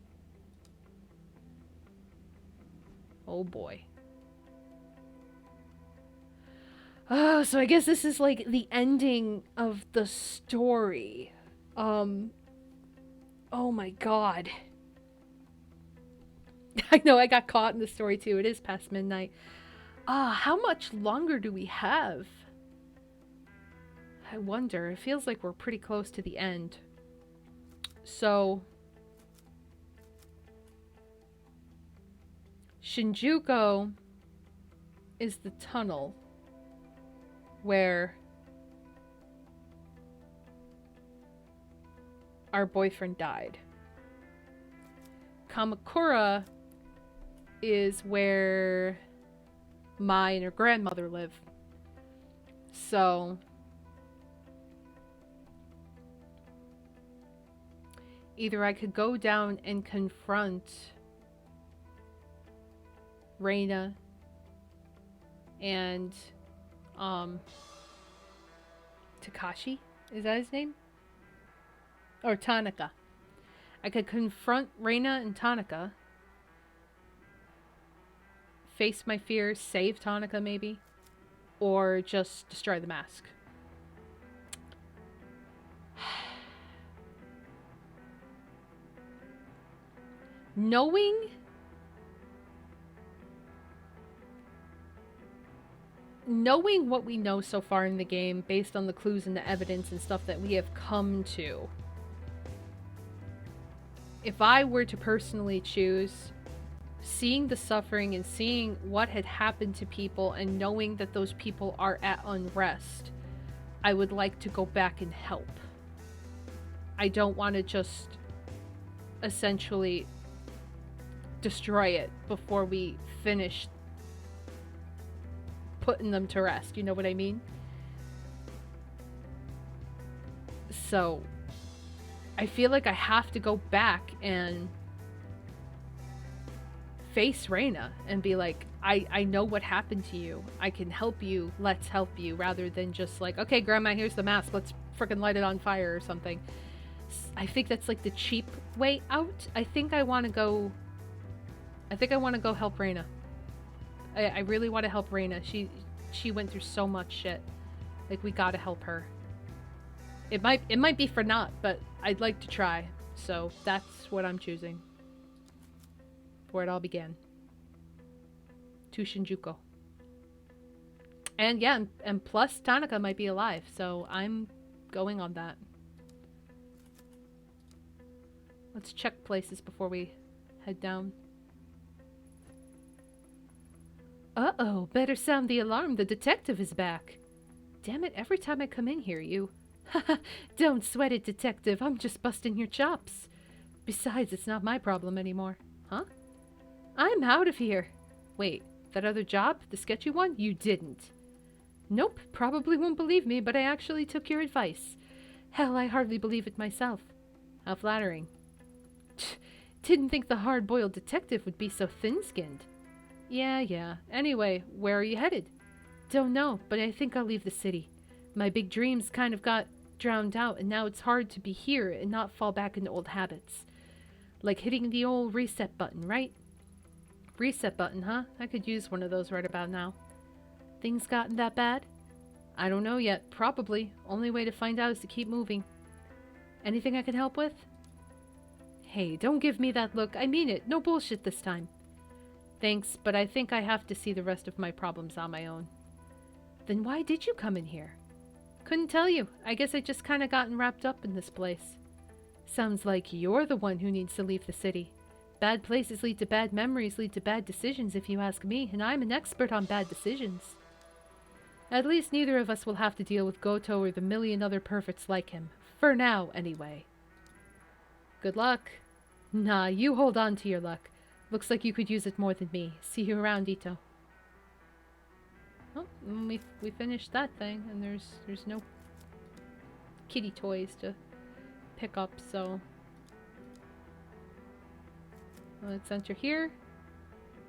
Oh boy. Oh, so I guess this is like the ending of the story. Oh my god. I know I got caught in the story too. It is past midnight. How much longer do we have? I wonder. It feels like we're pretty close to the end. So, Shinjuku is the tunnel where our boyfriend died. Kamakura is where Mai and her grandmother live. So, either I could go down and confront Reina and Takashi, is that his name? Or Tanaka. I could confront Reina and Tanaka, face my fears, save Tanaka maybe, or just destroy the mask. Knowing what we know so far in the game, based on the clues and the evidence and stuff that we have come to, if I were to personally choose, seeing the suffering and seeing what had happened to people and knowing that those people are at unrest, I would like to go back and help. I don't want to just essentially destroy it before we finish putting them to rest. You know what I mean? So, I feel like I have to go back and face Reina and be like, I know what happened to you. I can help you. Let's help you. Rather than just like, okay, Grandma, here's the mask. Let's freaking light it on fire or something. I think that's like the cheap way out. I think I want to go help Reina. I really want to help Reina. She went through so much shit. Like, we gotta help her. It might be for naught, but I'd like to try. So that's what I'm choosing. Where it all began. To Shinjuku. And yeah, and plus Tanaka might be alive, so I'm going on that. Let's check places before we head down. Uh-oh, better sound the alarm. The detective is back. Damn it, every time I come in here, you... Haha, don't sweat it, detective. I'm just busting your chops. Besides, it's not my problem anymore. Huh? I'm out of here. Wait, that other job? The sketchy one? You didn't. Nope, probably won't believe me, but I actually took your advice. Hell, I hardly believe it myself. How flattering. Didn't think the hard-boiled detective would be so thin-skinned. Yeah. Anyway, where are you headed? Don't know, but I think I'll leave the city. My big dreams kind of got drowned out, and now it's hard to be here and not fall back into old habits. Like hitting the old reset button, right? Reset button, huh? I could use one of those right about now. Things gotten that bad? I don't know yet. Probably. Only way to find out is to keep moving. Anything I can help with? Hey, don't give me that look. I mean it. No bullshit this time. Thanks, but I think I have to see the rest of my problems on my own. Then why did you come in here? Couldn't tell you. I guess I just kinda gotten wrapped up in this place. Sounds like you're the one who needs to leave the city. Bad places lead to bad memories, lead to bad decisions if you ask me, and I'm an expert on bad decisions. At least neither of us will have to deal with Goto or the million other perfects like him. For now, anyway. Good luck. Nah, you hold on to your luck. Looks like you could use it more than me. See you around, Ito. Oh, we finished that thing, and there's no kitty toys to pick up, so let's enter here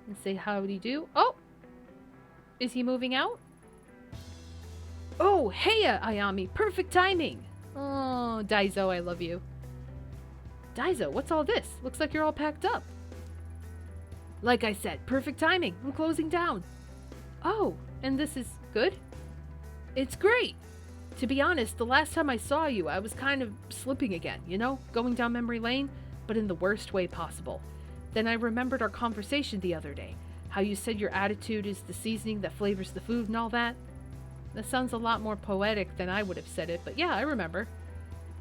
and say howdy do. Oh! Is he moving out? Oh, heya, Ayami! Perfect timing! Oh, Daizo, I love you. Daizo, what's all this? Looks like you're all packed up. Like I said, perfect timing. I'm closing down. Oh, and this is good? It's great! To be honest, the last time I saw you, I was kind of slipping again, you know? Going down memory lane, but in the worst way possible. Then I remembered our conversation the other day. How you said your attitude is the seasoning that flavors the food and all that. That sounds a lot more poetic than I would have said it, but yeah, I remember.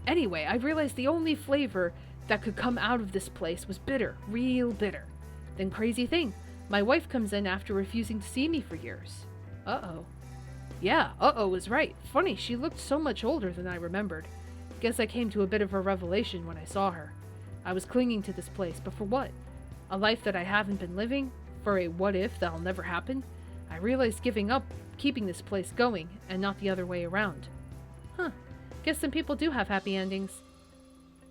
Anyway, I realized the only flavor that could come out of this place was bitter, real bitter. Then crazy thing, my wife comes in after refusing to see me for years. Uh-oh. Yeah, uh-oh was right. Funny, she looked so much older than I remembered. Guess I came to a bit of a revelation when I saw her. I was clinging to this place, but for what? A life that I haven't been living? For a what-if that'll never happen? I realized giving up, keeping this place going, and not the other way around. Huh. Guess some people do have happy endings.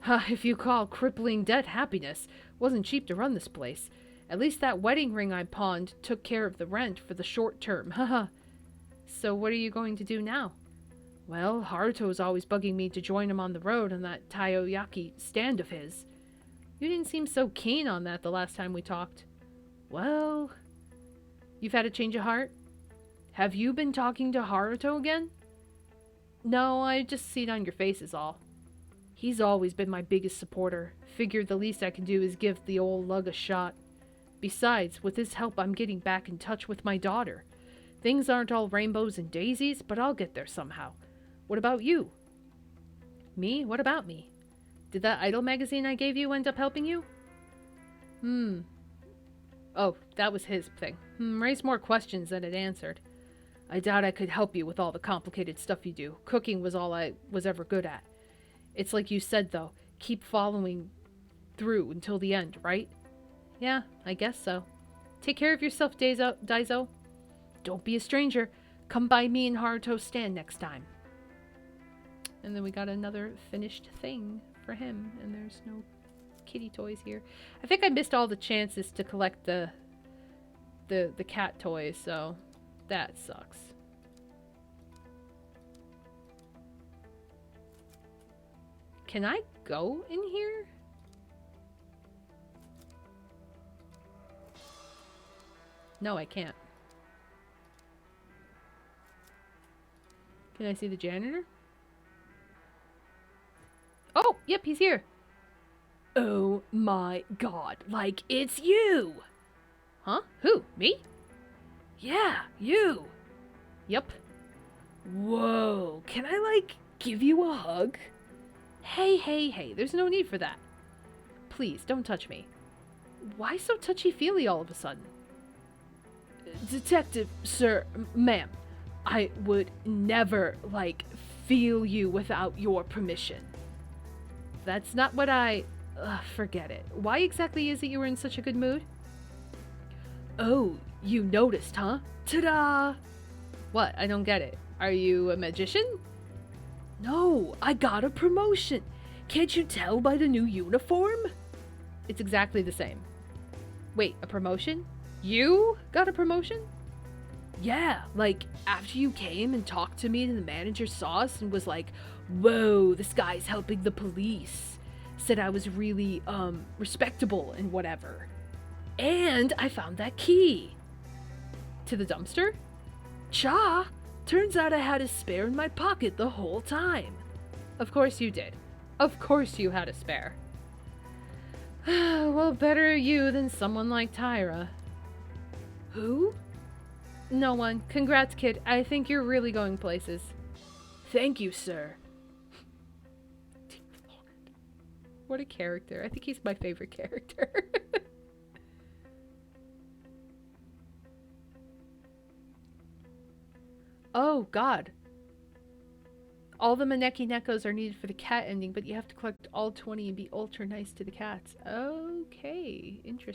If you call crippling debt happiness, wasn't cheap to run this place. At least that wedding ring I pawned took care of the rent for the short term, haha. So what are you going to do now? Well, Haruto's always bugging me to join him on the road on that takoyaki stand of his. You didn't seem so keen on that the last time we talked. Well... You've had a change of heart? Have you been talking to Haruto again? No, I just see it on your face is all. He's always been my biggest supporter. Figured the least I can do is give the old lug a shot. Besides, with his help I'm getting back in touch with my daughter. Things aren't all rainbows and daisies, but I'll get there somehow. What about you? Me? What about me? Did that Idol magazine I gave you end up helping you? Oh, that was his thing. Raised more questions than it answered. I doubt I could help you with all the complicated stuff you do. Cooking was all I was ever good at. It's like you said, though. Keep following through until the end, right? Yeah, I guess so. Take care of yourself, Daizo. Don't be a stranger. Come by me and Haruto's stand next time. And then we got another finished thing for him. And there's no kitty toys here. I think I missed all the chances to collect the cat toys, so that sucks. Can I go in here? No, I can't. Can I see the janitor? Oh, yep, he's here. Oh my god, like it's you! Huh? Who? Me? Yeah, you! Yep. Whoa, can I, like, give you a hug? Hey, there's no need for that. Please, don't touch me. Why so touchy-feely all of a sudden? Detective, sir, ma'am, I would never, like, feel you without your permission. That's not what I... forget it. Why exactly is it you were in such a good mood? Oh, you noticed, huh? Ta-da! What? I don't get it. Are you a magician? No, I got a promotion. Can't you tell by the new uniform? It's exactly the same. Wait, a promotion? You got a promotion? Yeah, like, after you came and talked to me and the manager saw us and was like, whoa, this guy's helping the police. Said I was really, respectable and whatever. And I found that key. To the dumpster? Cha! Turns out I had a spare in my pocket the whole time. Of course you did. Of course you had a spare. Well, better you than someone like Tyra. Who? No one. Congrats, kid. I think you're really going places. Thank you, sir. What a character. I think he's my favorite character. Oh, God. All the Maneki Nekos are needed for the cat ending, but you have to collect all 20 and be ultra nice to the cats. Okay, interesting.